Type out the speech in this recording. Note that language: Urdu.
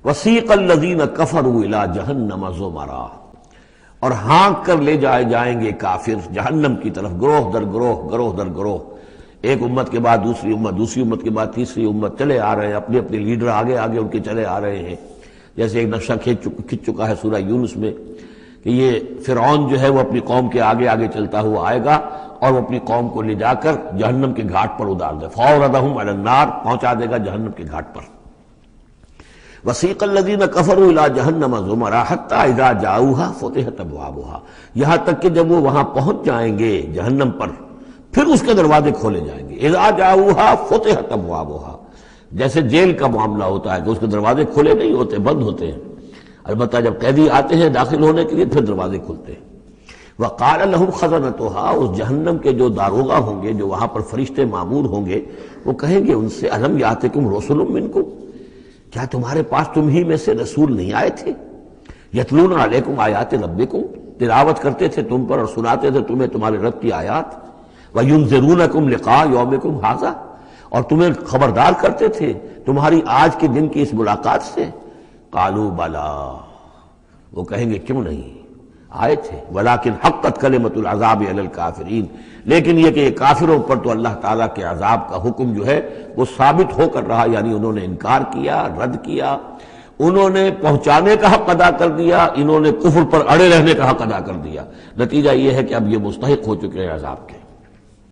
وسیق الذین کفروا الی جہنم زمرا، اور ہانک کر لے جائے جائیں گے کافر جہنم کی طرف گروہ در گروہ، گروہ در گروہ، ایک امت کے بعد دوسری امت، دوسری امت کے بعد تیسری امت، چلے آ رہے ہیں، اپنے اپنے لیڈر آگے آگے ان کے چلے آ رہے ہیں۔ جیسے ایک نقشہ کھنچ چکا ہے سورہ یونس میں کہ یہ فرعون جو ہے وہ اپنی قوم کے آگے آگے چلتا ہوا آئے گا اور وہ اپنی قوم کو لے جا کر جہنم کے گھاٹ پر اتار دے، فَأَوْرَدَهُمْ عَلَى النَّارِ، پہنچا دے گا جہنم کے گھاٹ پر۔ وَسِيقَ الَّذِينَ كَفَرُوا إِلَىٰ جَهَنَّمَ زُمَرًا حَتَّىٰ إِذَا جَاءُوهَا فُتِحَتْ أَبْوَابُهَا، یہاں تک کہ جب وہ وہاں پہنچ جائیں گے جہنم پر پھر اس کے دروازے کھولے جائیں گے۔ اذا جاؤها فتحت ابوابها، جیسے جیل کا معاملہ ہوتا ہے کہ اس کے دروازے کھلے نہیں ہوتے، بند ہوتے ہیں، البتہ جب قیدی آتے ہیں داخل ہونے کے لیے پھر دروازے کھلتے ہیں۔ وقال لهم خزنتها، اس جہنم کے جو داروغہ ہوں گے، جو وہاں پر فرشتے مامور ہوں گے، وہ کہیں گے ان سے الم یاتکم رسل منکم، کیا تمہارے پاس تم ہی میں سے رسول نہیں آئے تھے؟ یتلون علیکم آیات ربکم، تلاوت کرتے تھے تم پر اور سناتے تھے تمہیں تمہارے رب کی آیات، وَيُنذِرُونَكُمْ لِقَاءَ يَوْمِكُمْ هَٰذَا، اور تمہیں خبردار کرتے تھے تمہاری آج کے دن کی اس ملاقات سے۔ قالوا بلا، وہ کہیں گے کیوں نہیں، آئے تھے، ولیکن حقت کلمۃ العذاب علی الکافرین، لیکن یہ کہ یہ کافروں پر تو اللہ تعالیٰ کے عذاب کا حکم جو ہے وہ ثابت ہو کر رہا، یعنی انہوں نے انکار کیا، رد کیا، انہوں نے پہنچانے کا حق ادا کر دیا، انہوں نے کفر پر اڑے رہنے کا حق ادا کر دیا، نتیجہ یہ ہے کہ اب یہ مستحق ہو چکے ہیں عذاب کے۔